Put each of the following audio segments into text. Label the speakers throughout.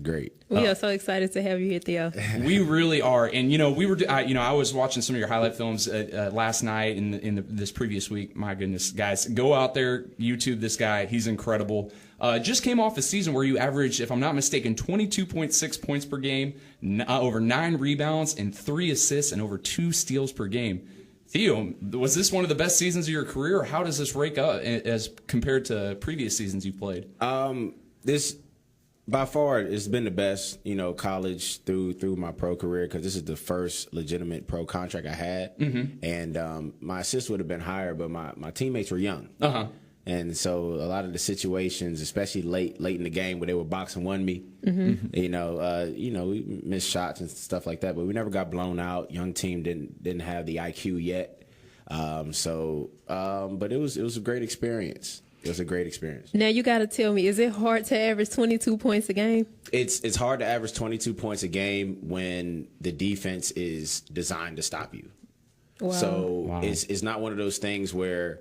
Speaker 1: great.
Speaker 2: We are so excited to have you here, Theo.
Speaker 3: We really are. And, I was watching some of your highlight films last night in this previous week. My goodness, guys, go out there, YouTube this guy. He's incredible. Just came off a season where you averaged, if I'm not mistaken, 22.6 points per game, over 9 rebounds and 3 assists and over 2 steals per game. Theo, was this one of the best seasons of your career, or how does this rank up as compared to previous seasons you've played?
Speaker 1: This, by far, it's been the best, college through my pro career, because this is the first legitimate pro contract I had. Mm-hmm. And my assists would have been higher, but my teammates were young. Uh-huh. And so a lot of the situations, especially late in the game where they were boxing one me, mm-hmm. We missed shots and stuff like that, but we never got blown out. Young team didn't have the IQ yet. But it was a great experience. It was a great experience.
Speaker 2: Now you got to tell me, is it hard to average 22 points a game?
Speaker 1: It's hard to average 22 points a game when the defense is designed to stop you.
Speaker 2: Wow.
Speaker 1: So it's not one of those things where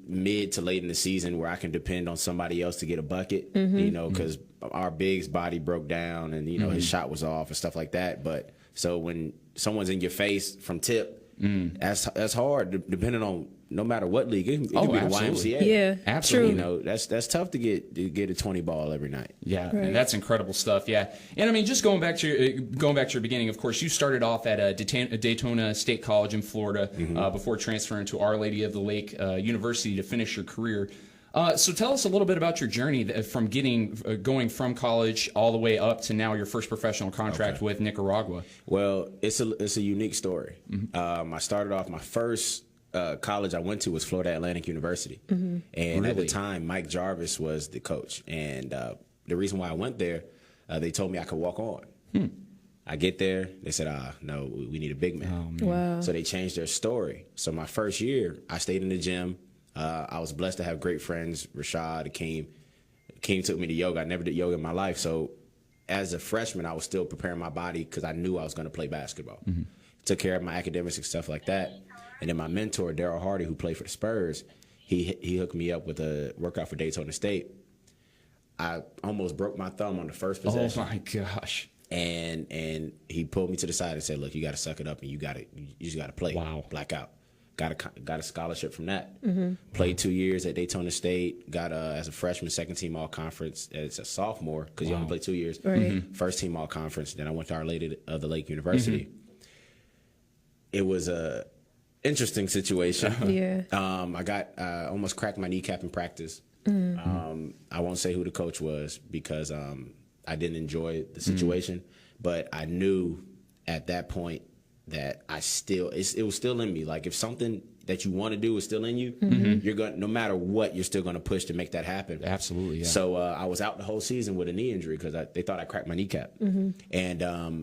Speaker 1: mid to late in the season where I can depend on somebody else to get a bucket, mm-hmm. Because our big's body broke down and, mm-hmm. his shot was off and stuff like that. But so when someone's in your face from tip, that's hard, depending on no matter what league. It could be the YMCA.
Speaker 2: Yeah,
Speaker 3: absolutely.
Speaker 1: That's tough to get a 20 ball every night.
Speaker 3: Yeah, right. And that's incredible stuff. Yeah, and I mean, just going back to your beginning. Of course, you started off at Daytona State College in Florida, mm-hmm. Before transferring to Our Lady of the Lake University to finish your career. So tell us a little bit about your journey from going from college all the way up to now your first professional contract with Nicaragua.
Speaker 1: Well, it's a unique story. Mm-hmm. I started off my first college I went to was Florida Atlantic University. Mm-hmm. And at the time, Mike Jarvis was the coach. And the reason why I went there, they told me I could walk on. I get there, they said, no, we need a big man.
Speaker 2: Oh, wow.
Speaker 1: So they changed their story. So my first year, I stayed in the gym. I was blessed to have great friends, Rashad, Akeem. Akeem took me to yoga. I never did yoga in my life. So as a freshman, I was still preparing my body because I knew I was going to play basketball. Mm-hmm. Took care of my academics and stuff like that. And then my mentor, Daryl Hardy, who played for the Spurs, he hooked me up with a workout for Daytona State. I almost broke my thumb on the first possession.
Speaker 3: Oh, my gosh.
Speaker 1: And he pulled me to the side and said, look, you got to suck it up and you just got to play.
Speaker 3: Wow.
Speaker 1: Blackout. Got a scholarship from that. Mm-hmm. Played 2 years at Daytona State. Got as a freshman, second team all conference. As a sophomore, because you only play 2 years.
Speaker 2: Right. Mm-hmm.
Speaker 1: First team all conference. Then I went to Our Lady of the Lake University. Mm-hmm. It was a interesting situation.
Speaker 2: Yeah.
Speaker 1: I almost cracked my kneecap in practice.
Speaker 2: Mm-hmm.
Speaker 1: I won't say who the coach was because I didn't enjoy the situation, but I knew at that point that it was still in me. Like if something that you want to do is still in you, mm-hmm. you're going, no matter what, you're still going to push to make that happen.
Speaker 3: Absolutely. Yeah.
Speaker 1: So I was out the whole season with a knee injury because they thought I cracked my kneecap. Mm-hmm. And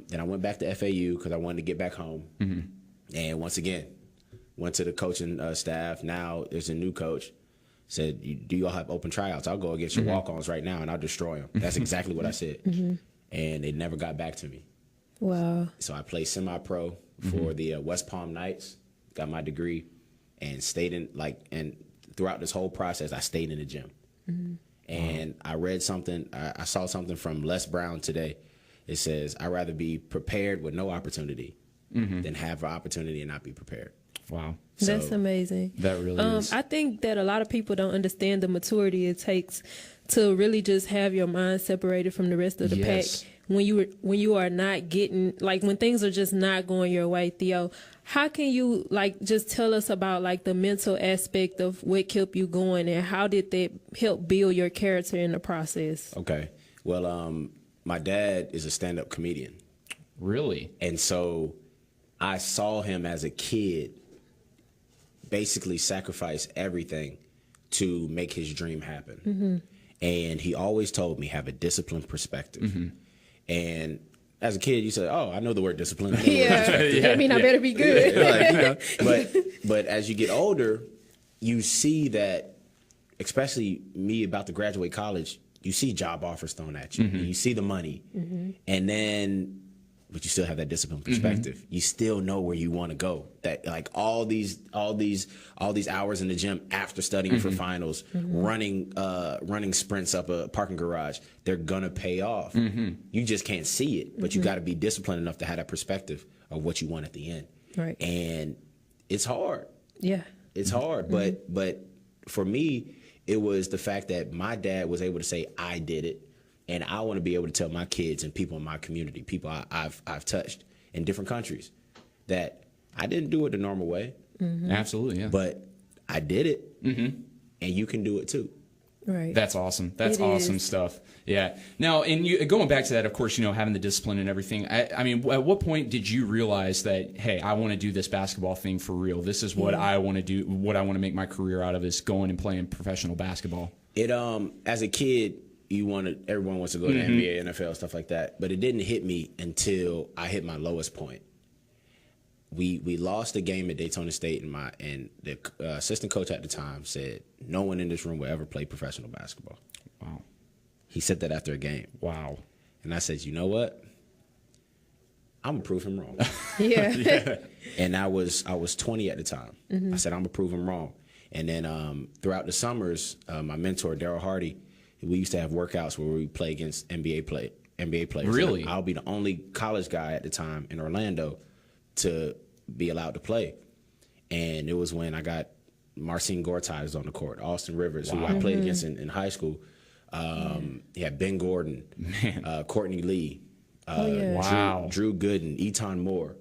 Speaker 1: then I went back to FAU because I wanted to get back home. Mm-hmm. And once again, went to the coaching staff. Now there's a new coach. Said, do you all have open tryouts? I'll go against your mm-hmm. walk-ons right now and I'll destroy them. That's exactly what I said. Mm-hmm. And they never got back to me.
Speaker 2: Wow. So
Speaker 1: I played semi-pro for the West Palm Knights, got my degree, and stayed and throughout this whole process, I stayed in the gym. Mm-hmm. And I read something, I saw something from Les Brown today. It says, I'd rather be prepared with no opportunity than have an opportunity and not be prepared.
Speaker 3: Wow.
Speaker 2: That's amazing.
Speaker 3: That really is.
Speaker 2: I think that a lot of people don't understand the maturity it takes to really just have your mind separated from the rest of the pack. When you are not getting, like when things are just not going your way. Theo, how can you just tell us about the mental aspect of what kept you going and how did that help build your character in the process?
Speaker 1: Okay. Well, my dad is a stand-up comedian.
Speaker 3: Really?
Speaker 1: And so I saw him as a kid basically sacrifice everything to make his dream happen. Mm-hmm. And he always told me, have a disciplined perspective. Mm-hmm. And as a kid, you say, oh, I know the word discipline.
Speaker 2: I mean, I better be good.
Speaker 1: But as you get older, you see that, especially me about to graduate college, you see job offers thrown at you. Mm-hmm. And you see the money. Mm-hmm. And then but you still have that disciplined perspective. You still know where you want to go. That like all these hours in the gym after studying for finals, running sprints up a parking garage, they're gonna pay off. You just can't see it, but you got to be disciplined enough to have that perspective of what you want at the end.
Speaker 2: Right.
Speaker 1: And it's hard.
Speaker 2: Yeah.
Speaker 1: It's hard, but for me, it was the fact that my dad was able to say, I did it. And I want to be able to tell my kids and people in my community, people I've touched in different countries, that I didn't do it the normal way.
Speaker 3: Absolutely, yeah.
Speaker 1: But I did it, and you can do it too.
Speaker 2: Right.
Speaker 3: That's awesome. That's awesome stuff. Yeah. Now, and you, going back to that, of course, having the discipline and everything. I mean, at what point did you realize that, hey, I want to do this basketball thing for real? This is what I want to do. What I want to make my career out of is going and playing professional basketball. It
Speaker 1: as a kid, everyone wants to go to NBA, NFL, stuff like that. But it didn't hit me until I hit my lowest point. We lost a game at Daytona State, and the assistant coach at the time said, no one in this room will ever play professional basketball.
Speaker 3: Wow.
Speaker 1: He said that after a game.
Speaker 3: Wow.
Speaker 1: And I said, you know what? I'm going to prove him wrong.
Speaker 2: Yeah.
Speaker 1: And I was 20 at the time. I said, I'm going to prove him wrong. And then throughout the summers, my mentor, Daryl Hardy, we used to have workouts where we play against NBA players.
Speaker 3: Really?
Speaker 1: I'll be the only college guy at the time in Orlando to be allowed to play. And it was when I got Marcin Gortat on the court, Austin Rivers, who I played against in high school. Ben Gordon, Courtney Lee, Drew Gooden, Eton Moore.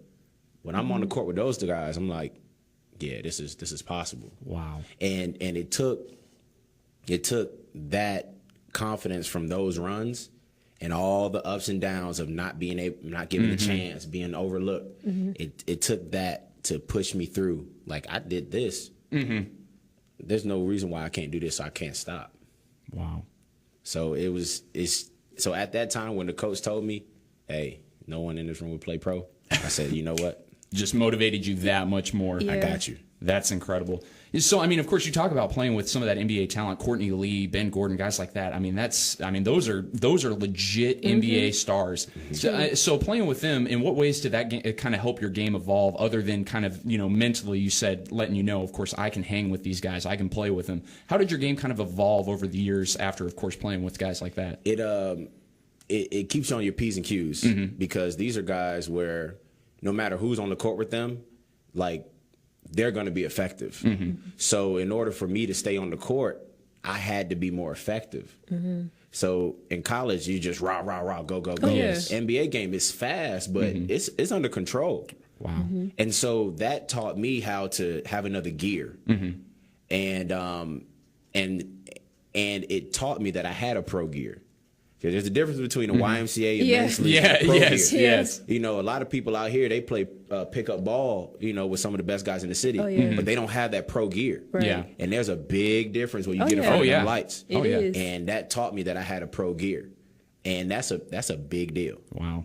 Speaker 1: When I'm on the court with those guys, I'm like, yeah, this is possible.
Speaker 3: Wow.
Speaker 1: And it took that confidence from those runs and all the ups and downs of not given a chance, being overlooked. It took that to push me through. Like, I did this. There's no reason why I can't do this, so I can't stop.
Speaker 3: Wow.
Speaker 1: So so at that time when the coach told me, hey, no one in this room would play pro, I said, you know what?
Speaker 3: Just motivated you that much more.
Speaker 2: Yeah.
Speaker 1: I got you.
Speaker 3: That's incredible. So, I mean, of course, you talk about playing with some of that NBA talent, Courtney Lee, Ben Gordon, guys like that. I mean, those are legit NBA stars. So playing with them, in what ways did that kind of help your game evolve, other than kind of, mentally, you said, letting of course, I can hang with these guys, I can play with them. How did your game kind of evolve over the years after, of course, playing with guys like that?
Speaker 1: It keeps you on your P's and Q's, because these are guys where no matter who's on the court with them, like, they're going to be effective. So in order for me to stay on the court, I had to be more effective. So in college, you just rah, rah, rah, go, go, go.
Speaker 2: Yes.
Speaker 1: NBA game is fast, but it's under control.
Speaker 3: Wow.
Speaker 1: And so that taught me how to have another gear. And it taught me that I had a pro gear. Because there's a difference between a YMCA and men's league and pro gear.
Speaker 3: Yes.
Speaker 1: A lot of people out here, they play pickup ball, with some of the best guys in the city. But they don't have that pro gear.
Speaker 2: Right.
Speaker 3: Yeah.
Speaker 1: And there's a big difference when you get in front of the lights.
Speaker 2: It is.
Speaker 1: And that taught me that I had a pro gear. And that's a big deal.
Speaker 3: Wow.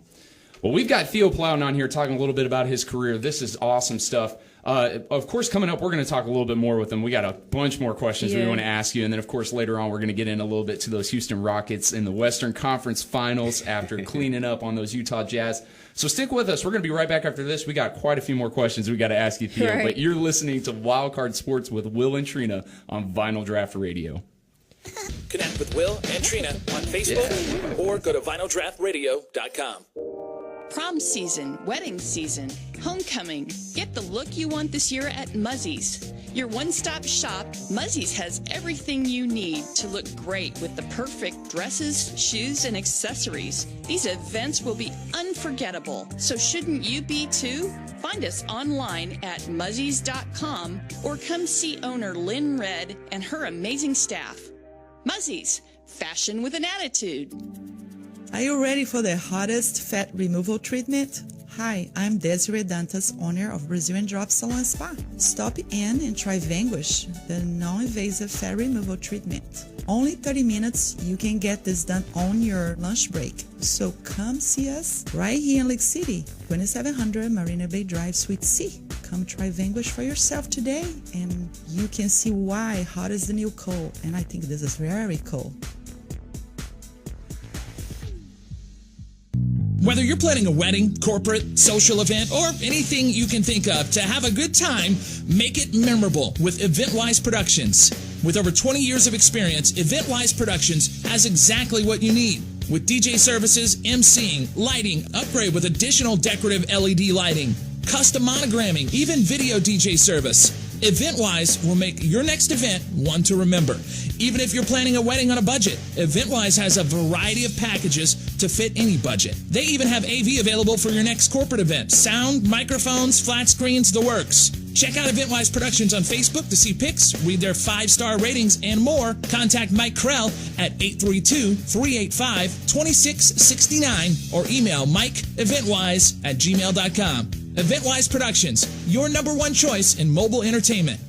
Speaker 3: Well, we've got Theo Plowden on here talking a little bit about his career. This is awesome stuff. Of course, coming up, we're going to talk a little bit more with him. We got a bunch more questions we want to ask you. And then, of course, later on, we're going to get in a little bit to those Houston Rockets in the Western Conference Finals after cleaning up on those Utah Jazz. So stick with us. We're going to be right back after this. We got quite a few more questions we got to ask you, Theo.
Speaker 2: Right.
Speaker 3: But you're listening to Wildcard Sports with Will and Trina on Vinyl Draught Radio.
Speaker 4: Connect with Will and Trina on Facebook or go to vinyldraughtradio.com.
Speaker 5: Prom season, wedding season, homecoming. Get the look you want this year at Muzzy's. Your one-stop shop, Muzzy's has everything you need to look great with the perfect dresses, shoes, and accessories. These events will be unforgettable, so shouldn't you be too? Find us online at muzzies.com or come see owner Lynn Red and her amazing staff. Muzzy's, fashion with an attitude.
Speaker 6: Are you ready for the hottest fat removal treatment? Hi, I'm Desiree Dantas, owner of Brazilian Drop Salon Spa. Stop in and try Vanquish, the non-invasive fat removal treatment. Only 30 minutes, you can get this done on your lunch break. So come see us right here in Lake City, 2700 Marina Bay Drive, Suite C. Come try Vanquish for yourself today, and you can see why hot is the new cold. And I think this is very cool.
Speaker 4: Whether you're planning a wedding, corporate, social event, or anything you can think of to have a good time, make it memorable with EventWise Productions. With over 20 years of experience, EventWise Productions has exactly what you need. With DJ services, emceeing, lighting, upgrade with additional decorative LED lighting, custom monogramming, even video DJ service. EventWise will make your next event one to remember. Even if you're planning a wedding on a budget, EventWise has a variety of packages to fit any budget. They even have AV available for your next corporate event. Sound, microphones, flat screens, the works. Check out EventWise Productions on Facebook to see pics, read their 5-star ratings, and more. Contact Mike Krell at 832-385-2669 or email mikeeventwise@gmail.com. EventWise Productions, your #1 choice in mobile entertainment.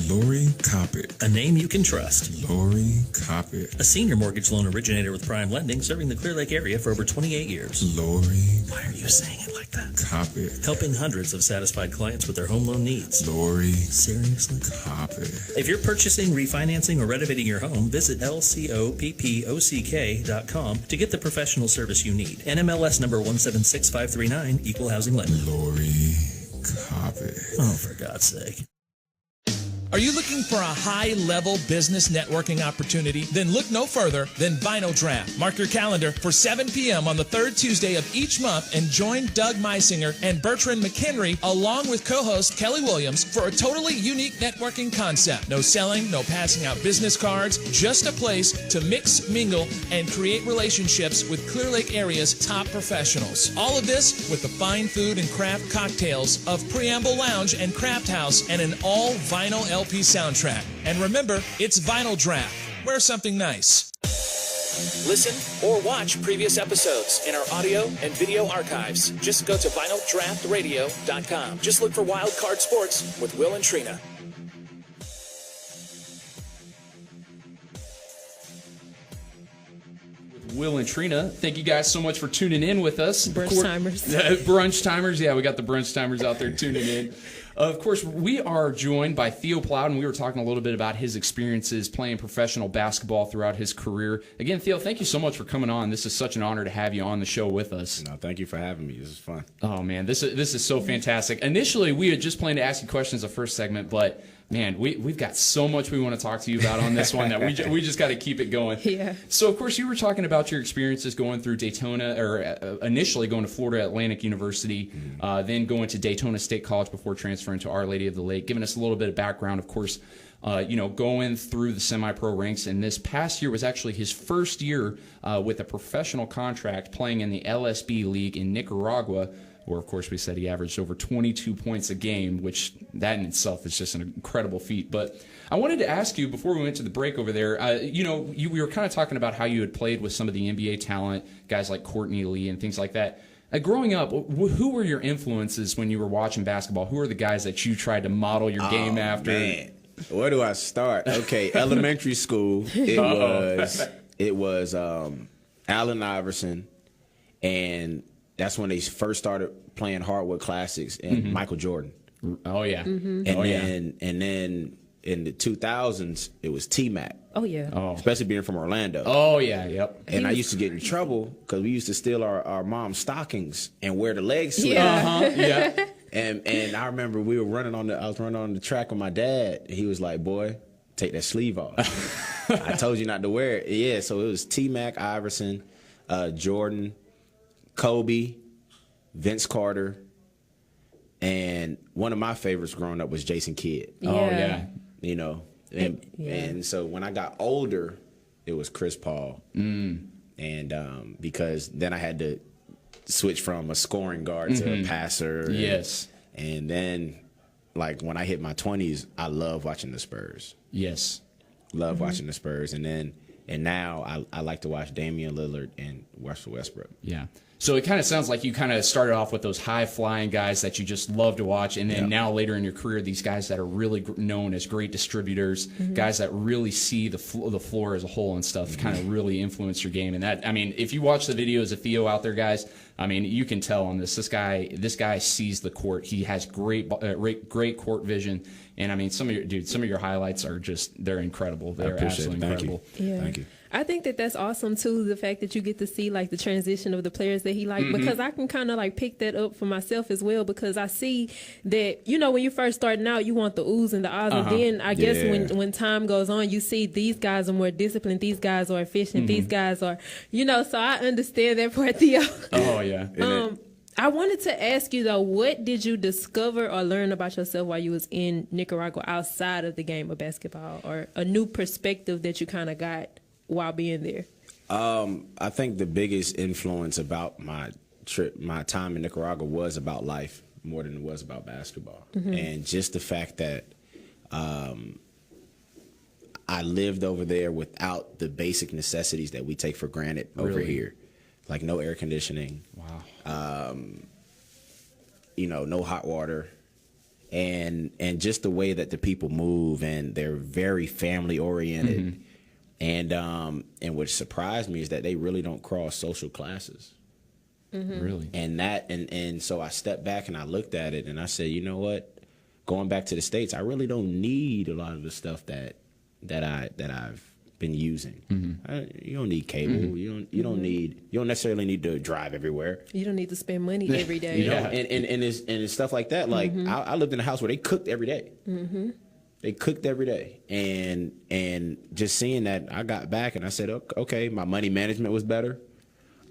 Speaker 7: Lori Coppett.
Speaker 8: A name you can trust.
Speaker 7: Lori Coppett.
Speaker 8: A senior mortgage loan originator with Prime Lending, serving the Clear Lake area for over 28 years.
Speaker 7: Lori.
Speaker 8: Why are you saying it like that?
Speaker 7: Coppett.
Speaker 8: Helping hundreds of satisfied clients with their home loan needs.
Speaker 7: Lori.
Speaker 8: Seriously?
Speaker 7: Coppett.
Speaker 8: If you're purchasing, refinancing, or renovating your home, visit lcoppock.com to get the professional service you need. NMLS number 176539, Equal Housing Lender.
Speaker 7: Lori Coppett.
Speaker 8: Oh, for God's sake.
Speaker 4: Are you looking for a high-level business networking opportunity? Then look no further than Vinyl Draught. Mark your calendar for 7 p.m. on the third Tuesday of each month and join Doug Meisinger and Bertrand McHenry along with co-host Kelly Williams for a totally unique networking concept. No selling, no passing out business cards, just a place to mix, mingle, and create relationships with Clear Lake area's top professionals. All of this with the fine food and craft cocktails of Preamble Lounge and Craft House and an all-vinyl LP soundtrack. And remember, it's Vinyl Draught. Wear something nice. Listen or watch previous episodes in our audio and video archives. Just go to vinyldraughtradio.com. Just look for Wild Card Sports with Will and Trina.
Speaker 3: Will and Trina, thank you guys so much for tuning in with us.
Speaker 2: Brunch timers.
Speaker 3: Brunch timers, yeah, we got the brunch timers out there tuning in. Of course, we are joined by Theo Plowden. We were talking a little bit about his experiences playing professional basketball throughout his career. Again, Theo, thank you so much for coming on. This is such an honor to have you on the show with us.
Speaker 1: No, thank you for having me. This is fun.
Speaker 3: Oh, man, this is so fantastic. Initially, we had just planned to ask you questions the first segment, but man, we've got so much we want to talk to you about on this one that we just got to keep it going.
Speaker 2: Yeah.
Speaker 3: So, of course, you were talking about your experiences going through Daytona, or initially going to Florida Atlantic University, then going to Daytona State College before transferring to Our Lady of the Lake, giving us a little bit of background, of course, going through the semi-pro ranks. And this past year was actually his first year with a professional contract playing in the LSB League in Nicaragua, where, of course, we said he averaged over 22 points a game, which that in itself is just an incredible feat. But I wanted to ask you, before we went to the break over there, we were kind of talking about how you had played with some of the NBA talent, guys like Courtney Lee and things like that. Growing up, who were your influences when you were watching basketball? Who are the guys that you tried to model your game after?
Speaker 1: Man. Where do I start? Okay, elementary school, it was Allen Iverson, and that's when they first started playing hardwood classics, and Michael Jordan.
Speaker 3: Oh yeah,
Speaker 1: and then in the 2000s it was T-Mac.
Speaker 2: Oh yeah,
Speaker 1: especially being from Orlando.
Speaker 3: Oh yeah, yep.
Speaker 1: And I used to get in trouble because we used to steal our mom's stockings and wear the leg sleeve.
Speaker 2: Yeah.
Speaker 3: Yeah.
Speaker 1: And I remember I was running on the track with my dad, and he was like, "Boy, take that sleeve off." I told you not to wear it. Yeah, so it was T-Mac, Iverson, Jordan, Kobe, Vince Carter, and one of my favorites growing up was Jason Kidd.
Speaker 2: Yeah.
Speaker 3: Oh yeah.
Speaker 1: And so when I got older, it was Chris Paul. And because then I had to switch from a scoring guard to a passer.
Speaker 3: Yes.
Speaker 1: And then, like, when I hit my 20s, I love watching the Spurs.
Speaker 3: Yes.
Speaker 1: Love watching the Spurs. And now I like to watch Damian Lillard and Russell Westbrook.
Speaker 3: Yeah. So it kind of sounds like you kind of started off with those high-flying guys that you just love to watch, and then now later in your career, these guys that are really known as great distributors, guys that really see the floor as a whole and stuff, kind of really influence your game. And that, I mean, if you watch the videos of Theo out there, guys, I mean, you can tell on this. This guy sees the court. He has great court vision. And I mean, some of your highlights are they're incredible. They're absolutely incredible.
Speaker 1: Thank you.
Speaker 2: I think that that's awesome too. The fact that you get to see like the transition of the players that he liked, because I can kind of like pick that up for myself as well. Because I see that, you know, when you first starting out, you want the oohs and the ahs, and then I guess when time goes on, you see these guys are more disciplined, these guys are efficient, these guys are, you know. So I understand that part, Theo.
Speaker 3: Oh yeah.
Speaker 2: I wanted to ask you though, what did you discover or learn about yourself while you was in Nicaragua outside of the game of basketball, or a new perspective that you kind of got while being there?
Speaker 1: I think the biggest influence about my time in Nicaragua was about life more than it was about basketball. And just the fact that I lived over there without the basic necessities that we take for granted over here. Like no air conditioning. Wow. You know, no hot water. And just the way that the people move, and they're very family oriented. And what surprised me is that they really don't cross social classes.
Speaker 3: Really?
Speaker 1: And so I stepped back and I looked at it and I said, you know what? Going back to the States, I really don't need a lot of the stuff that I've been using. You don't need cable. You don't necessarily need to drive everywhere.
Speaker 2: You don't need to spend money every day.
Speaker 1: You know, and it's stuff like that. Like I lived in a house where they cooked every day. They cooked every day, and just seeing that, I got back and I said, okay, my money management was better.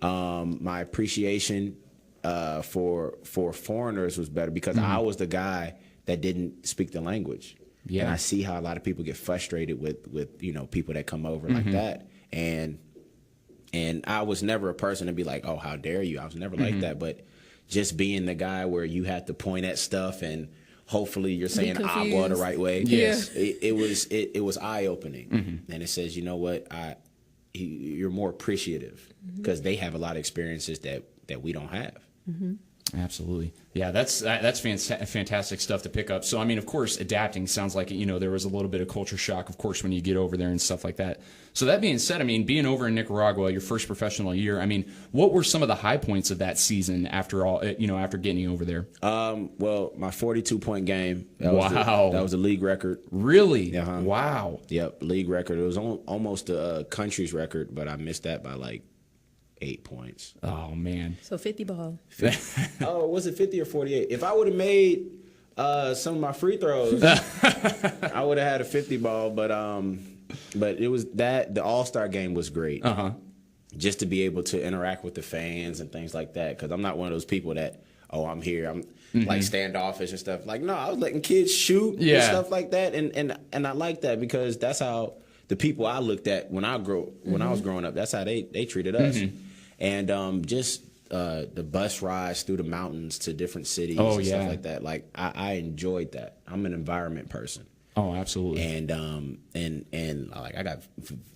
Speaker 1: My appreciation for foreigners was better, because I was the guy that didn't speak the language. And I see how a lot of people get frustrated with you know, people that come over like that. And I was never a person to be like, oh, how dare you? I was never like that. But just being the guy where you had to point at stuff and hopefully you're saying agua the right way.
Speaker 3: Yes.
Speaker 1: It was eye opening. And it says, you know what, you're more appreciative, because they have a lot of experiences that we don't have.
Speaker 3: Absolutely. Yeah, that's fantastic stuff to pick up. So, I mean, of course, adapting sounds like, you know, there was a little bit of culture shock, of course, when you get over there and stuff like that. So that being said, I mean, being over in Nicaragua, your first professional year, I mean, what were some of the high points of that season after all, you know, after getting over there?
Speaker 1: Well, my 42-point game. That was a league record.
Speaker 3: Really? Wow.
Speaker 1: Yep, league record. It was almost a country's record, but I missed that by like 8 points.
Speaker 3: Oh man.
Speaker 2: So 50 ball.
Speaker 1: Oh, was it 50 or 48? If I would have made some of my free throws, I would have had a 50 ball. But it was that the All-Star game was great. Just to be able to interact with the fans and things like that. Because I'm not one of those people that, oh, I'm here, I'm like standoffish and stuff. Like, no, I was letting kids shoot and stuff like that. And I like that, because that's how the people I looked at when I was growing up, that's how they treated us. And just the bus rides through the mountains to different cities and stuff like that. Like I enjoyed that. I'm an environment person.
Speaker 3: Oh, absolutely.
Speaker 1: And like I got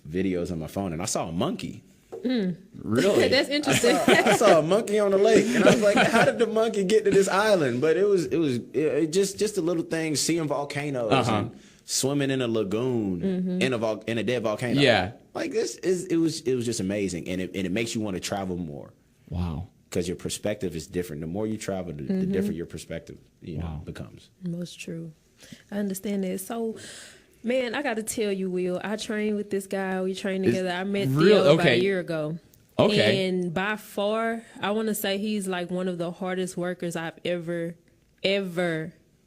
Speaker 1: videos on my phone, and I saw a monkey.
Speaker 3: Really?
Speaker 2: That's interesting.
Speaker 1: I saw a monkey on the lake, and I was like, how did the monkey get to this island? But it was just the little things, seeing volcanoes and swimming in a lagoon in a dead volcano.
Speaker 3: Yeah.
Speaker 1: Like it was just amazing, and it makes you want to travel more.
Speaker 3: Wow.
Speaker 1: Because your perspective is different. The more you travel, the different your perspective becomes.
Speaker 2: Most true. I understand that. So, man, I got to tell you, Will, I trained with this guy. We trained together. I met Theo about a year ago.
Speaker 3: Okay.
Speaker 2: And by far, I want to say he's like one of the hardest workers I've ever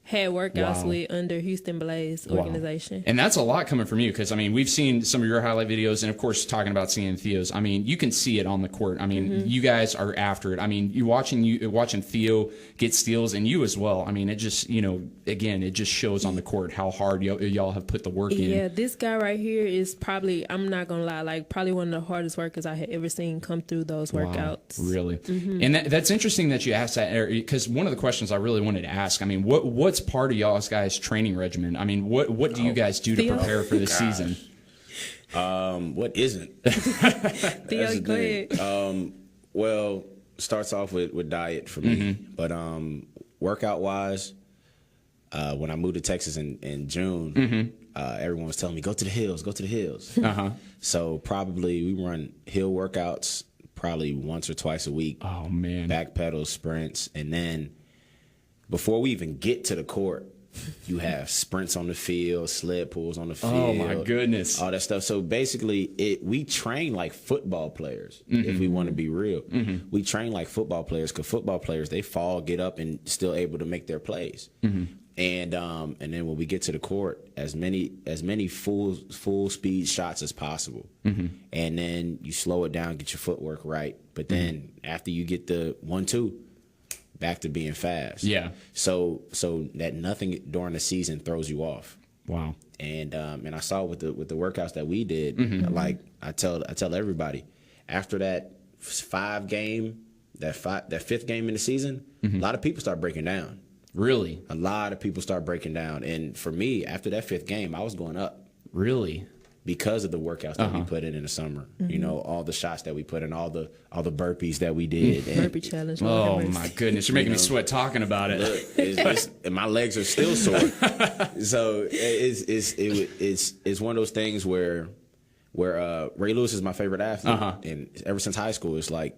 Speaker 2: had workouts with under Houston Blaze organization.
Speaker 3: And that's a lot coming from you, because, I mean, we've seen some of your highlight videos, and, of course, talking about seeing Theo's. I mean, you can see it on the court. I mean, you guys are after it. I mean, watching Theo get steals, and you as well. I mean, it just, you know, again, it just shows on the court how hard y'all have put the work in.
Speaker 2: Yeah, this guy right here is probably, I'm not going to lie, like probably one of the hardest workers I had ever seen come through those workouts.
Speaker 3: Really? And that's interesting that you asked that, because one of the questions I really wanted to ask, I mean, what's part of y'all's guys' training regimen? I mean, what do you guys do to prepare for the season?
Speaker 1: What isn't?
Speaker 2: Theo, go ahead.
Speaker 1: Well, starts off with diet for me, but workout wise, when I moved to Texas in June, everyone was telling me, go to the hills. So probably we run hill workouts probably once or twice a week.
Speaker 3: Oh man,
Speaker 1: back pedals, sprints, and then before we even get to the court, You have sprints on the field, sled pulls on the field.
Speaker 3: Oh my goodness.
Speaker 1: All that stuff. So basically we train like football players, if we want to be real. We train like football players, because football players, they fall, get up, and still able to make their plays. And then when we get to the court, as many full speed shots as possible. And then you slow it down, get your footwork right. But then after you get the 1-2, back to being fast.
Speaker 3: Yeah.
Speaker 1: So that nothing during the season throws you off.
Speaker 3: Wow.
Speaker 1: And I saw with the workouts that we did, like I tell everybody, after that fifth game in the season, a lot of people start breaking down.
Speaker 3: Really?
Speaker 1: A lot of people start breaking down. And for me, after that fifth game, I was going up.
Speaker 3: Really?
Speaker 1: Because of the workouts that we put in the summer, you know, all the shots that we put in, all the burpees that we did.
Speaker 2: Burpee challenge.
Speaker 3: Oh my goodness, you're making me sweat talking about it.
Speaker 1: Look, and my legs are still sore. So it's one of those things where Ray Lewis is my favorite athlete, and ever since high school, it's like,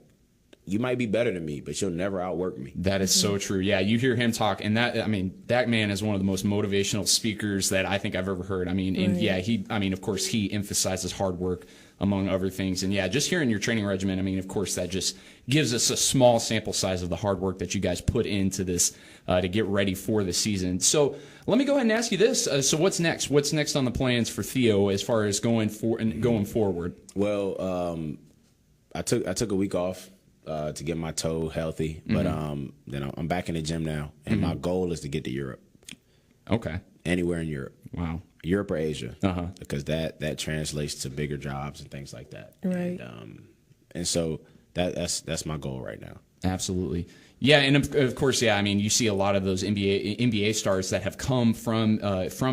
Speaker 1: you might be better than me, but you'll never outwork me.
Speaker 3: That is so true. Yeah, you hear him talk, and that man is one of the most motivational speakers that I think I've ever heard. Of course, he emphasizes hard work among other things. And yeah, just hearing your training regimen, of course, that just gives us a small sample size of the hard work that you guys put into this to get ready for the season. So let me go ahead and ask you this. So what's next? What's next on the plans for Theo as far as going forward?
Speaker 1: Well, I took a week off to get my toe healthy, but then I'm back in the gym now, and my goal is to get to Europe.
Speaker 3: Okay.
Speaker 1: Anywhere in Europe.
Speaker 3: Wow.
Speaker 1: Europe or Asia, because that translates to bigger jobs and things like that.
Speaker 2: Right.
Speaker 1: And so that's my goal right now.
Speaker 3: Absolutely. Yeah, and of course, yeah. You see a lot of those NBA stars that have come from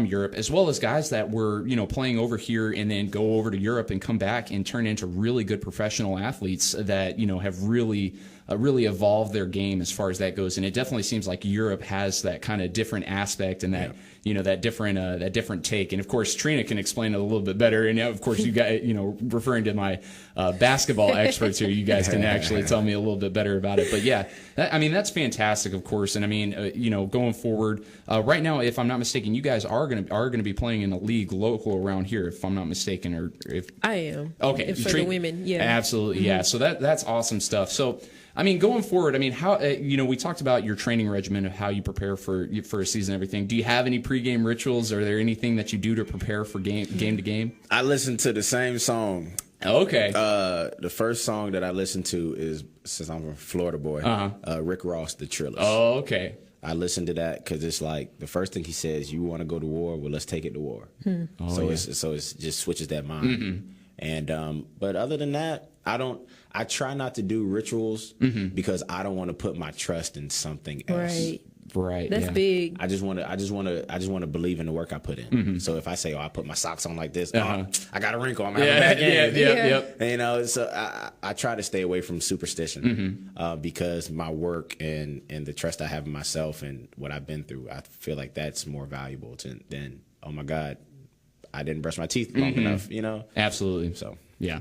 Speaker 3: Europe, as well as guys that were playing over here and then go over to Europe and come back and turn into really good professional athletes that have really evolved their game as far as that goes. And it definitely seems like Europe has that kind of different aspect and that that different take. And of course, Trina can explain it a little bit better. And of course, you guys, referring to my basketball experts here, you guys can actually tell me a little bit better about it. But yeah, that's fantastic, of course. And going forward, right now, if I'm not mistaken, you guys are gonna be playing in a league local around here, if I'm not mistaken, or if
Speaker 2: I am.
Speaker 3: Okay,
Speaker 2: for the women, yeah,
Speaker 3: absolutely, yeah. So that's awesome stuff. So. Going forward, how we talked about your training regimen of how you prepare for a season and everything. Do you have any pregame rituals? Are there anything that you do to prepare for game to game?
Speaker 1: I listen to the same song.
Speaker 3: Okay.
Speaker 1: The first song that I listen to is, since I'm a Florida boy, Rick Ross, The Trillers.
Speaker 3: Oh, okay.
Speaker 1: I listen to that because it's like the first thing he says, you want to go to war? Well, let's take it to war. It just switches that mind. And but other than that, I try not to do rituals because I don't want to put my trust in something else.
Speaker 3: Right.
Speaker 2: That's big.
Speaker 1: I just want to believe in the work I put in. So if I say, I put my socks on like this, I got a wrinkle, I'm having a bad game.
Speaker 3: Yeah.
Speaker 1: So I try to stay away from superstition because my work and the trust I have in myself and what I've been through, I feel like that's more valuable than, oh my God, I didn't brush my teeth long enough,
Speaker 3: Absolutely.
Speaker 1: So
Speaker 3: yeah,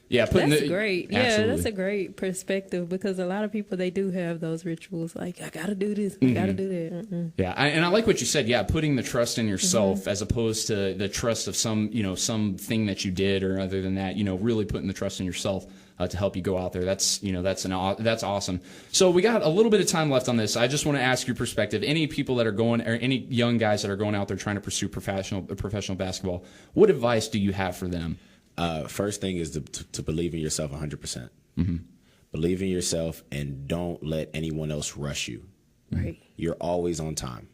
Speaker 2: that's great. Yeah,
Speaker 3: absolutely.
Speaker 2: That's a great perspective because a lot of people, they do have those rituals like, I gotta do this, I gotta do that.
Speaker 3: Yeah, and I like what you said. Yeah, putting the trust in yourself as opposed to the trust of something that you did, or other than that, really putting the trust in yourself to help you go out there. That's that's awesome. So we got a little bit of time left on this. I just want to ask your perspective. Any people that are going, or any young guys that are going out there trying to pursue professional basketball, what advice do you have for them?
Speaker 1: First thing is to believe in yourself 100%. Believe in yourself and don't let anyone else rush you.
Speaker 2: Right.
Speaker 1: You're always on time.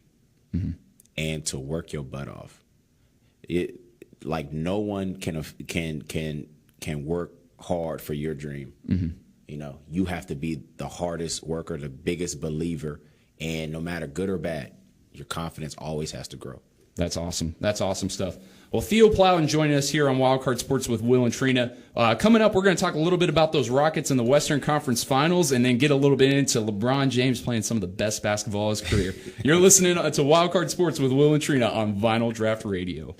Speaker 1: And to work your butt off. No one can work hard for your dream. You have to be the hardest worker, the biggest believer, and no matter good or bad, your confidence always has to grow.
Speaker 3: That's awesome. That's awesome stuff. Well, Theo Plowden joining us here on Wildcard Sports with Will and Trina. Coming up, we're going to talk a little bit about those Rockets in the Western Conference Finals and then get a little bit into LeBron James playing some of the best basketball of his career. You're listening to Wildcard Sports with Will and Trina on Vinyl Draught Radio.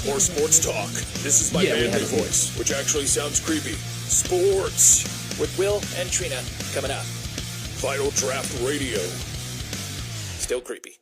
Speaker 9: More sports talk. This is my manly voice, which actually sounds creepy. Sports
Speaker 10: with Will and Trina coming up.
Speaker 9: Vinyl Draught Radio.
Speaker 10: Still creepy.